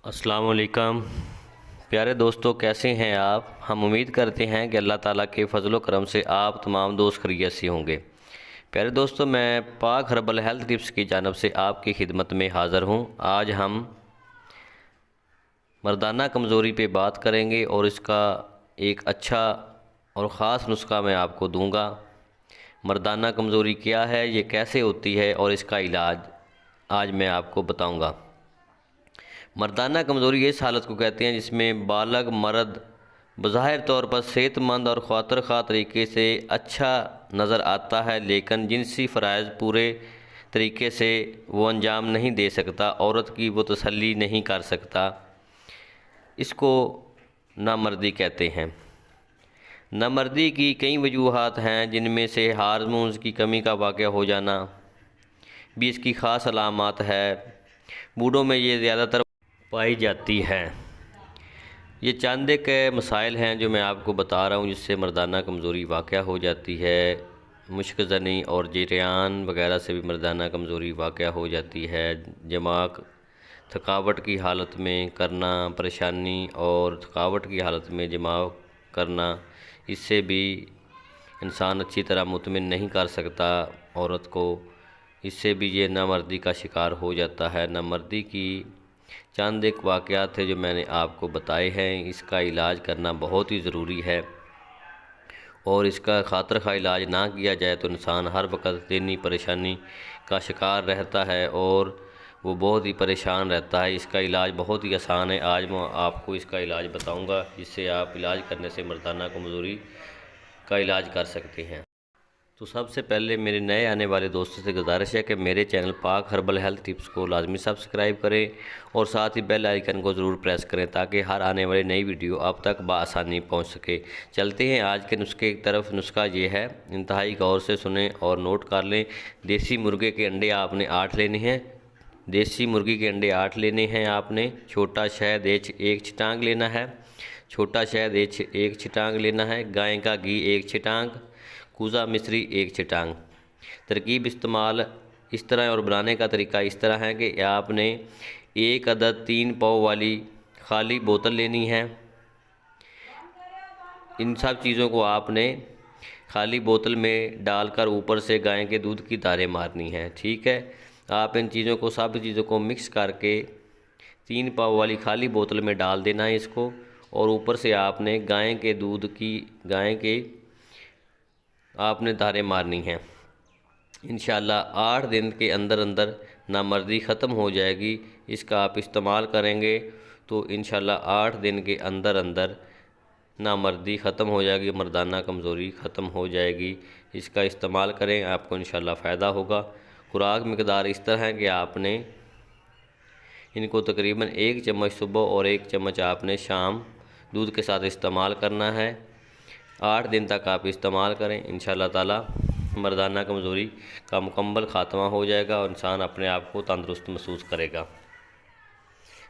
अस्सलाम वालेकुम प्यारे दोस्तों, कैसे हैं आप। हम उम्मीद करते हैं कि अल्लाह ताला के फजलो करम से आप तमाम दोस्त खैरियत से होंगे। प्यारे दोस्तों, मैं पाक हर्बल हेल्थ टिप्स की जानब से आपकी खिदमत में हाज़िर हूँ। आज हम मर्दाना कमज़ोरी पे बात करेंगे और इसका एक अच्छा और ख़ास नुस्खा मैं आपको दूंगा। मर्दाना कमज़ोरी क्या है, ये कैसे होती है और इसका इलाज आज मैं आपको बताऊंगा। मर्दाना कमज़ोरी इस हालत को कहते हैं जिसमें बालग मर्द बज़ाहिर तौर पर सेहतमंद और ख्वातर खा तरीके से अच्छा नज़र आता है, लेकिन जिनसी फ़राइज़ पूरे तरीके से वो अंजाम नहीं दे सकता, औरत की वो तसल्ली नहीं कर सकता। इसको नामर्दी कहते हैं। नामर्दी की कई वजूहात हैं, जिनमें से हार्मोन्स की कमी का वाक़या हो जाना भी इसकी ख़ास अलामत है। बूढ़ों में ये ज़्यादातर पाई जाती है। ये चंद एक मसाइल हैं जो मैं आपको बता रहा हूँ जिससे मर्दाना कमज़ोरी वाक़या हो जाती है। मुश्क ज़नी और जरियान वगैरह से भी मर्दाना कमज़ोरी वाक़या हो जाती है। दिमाग थकावट की हालत में करना, परेशानी और थकावट की हालत में दिमाग करना, इससे भी इंसान अच्छी तरह मुतमिन नहीं कर सकता औरत को। इससे भी ये नामर्दी का शिकार हो जाता है। नामर्दी की चंद एक वाक़यात थे जो मैंने आपको बताए हैं। इसका इलाज करना बहुत ही ज़रूरी है और इसका खातर खा इलाज ना किया जाए तो इंसान हर वक्त ज़हनी परेशानी का शिकार रहता है और वो बहुत ही परेशान रहता है। इसका इलाज बहुत ही आसान है। आज मैं आपको इसका इलाज बताऊंगा जिससे आप इलाज करने से मर्दाना कमज़ोरी का इलाज कर सकते हैं। तो सबसे पहले मेरे नए आने वाले दोस्तों से गुजारिश है कि मेरे चैनल पाक हर्बल हेल्थ टिप्स को लाजमी सब्सक्राइब करें और साथ ही बेल आइकन को ज़रूर प्रेस करें ताकि हर आने वाली नई वीडियो आप तक बआसानी पहुंच सके। चलते हैं आज के नुस्खे की तरफ। नुस्खा ये है, इंतहाई गौर से सुने और नोट कर लें। देसी मुर्गे के अंडे आपने 8 लेने हैं। देसी मुर्गी के अंडे 8 लेने हैं आपने। छोटा शहद एक छिटांग लेना है। छोटा शहद एक छिटांग लेना है। गाय का घी 1 छिटांग। कूज़ा मिश्री 1 छिटांग। तरकीब इस्तेमाल इस तरह और बनाने का तरीका इस तरह है कि आपने 1 अदद 3 पाव वाली खाली बोतल लेनी है। इन सब चीज़ों को आपने खाली बोतल में डालकर ऊपर से गाय के दूध की धारें मारनी है। ठीक है, आप इन चीज़ों को सब चीज़ों को मिक्स करके 3 पाव वाली खाली बोतल में डाल देना है इसको, और ऊपर से आपने गाय के आपने धारें मारनी हैं। इंशाल्लाह 8 दिन के अंदर अंदर नामर्दी ख़त्म हो जाएगी। इसका आप इस्तेमाल करेंगे तो इंशाल्लाह 8 दिन के अंदर अंदर नामर्दी ख़त्म हो जाएगी, मर्दाना कमज़ोरी ख़त्म हो जाएगी। इसका इस्तेमाल करें, आपको इंशाल्लाह फ़ायदा होगा। खुराक मकदार इस तरह है कि आपने इनको तकरीबन 1 चम्मच सुबह और 1 चम्मच आपने शाम दूध के साथ इस्तेमाल करना है। 8 दिन तक आप इस्तेमाल करें, इंशाल्लाह ताला मर्दाना कमज़ोरी का मुकम्मल ख़ात्मा हो जाएगा और इंसान अपने आप को तंदुरुस्त महसूस करेगा।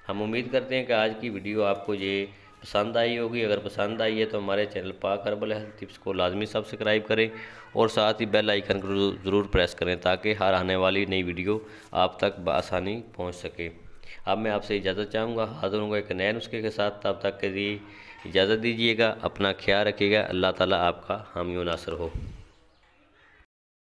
हम उम्मीद करते हैं कि आज की वीडियो आपको ये पसंद आई होगी। अगर पसंद आई है तो हमारे चैनल पाक हर्बल हेल्थ टिप्स को लाजमी सब्सक्राइब करें और साथ ही बेल आइकन को ज़रूर प्रेस करें ताकि हर आने वाली नई वीडियो आप तक बआसानी पहुँच सके। अब मैं आपसे इजाज़त चाहूँगा, हाज़िर होंगे एक नए नुस्खे के साथ। तब तक के लिए इजाज़त दीजिएगा। अपना ख्याल रखिएगा। अल्लाह ताला आपका हामी व नासर हो।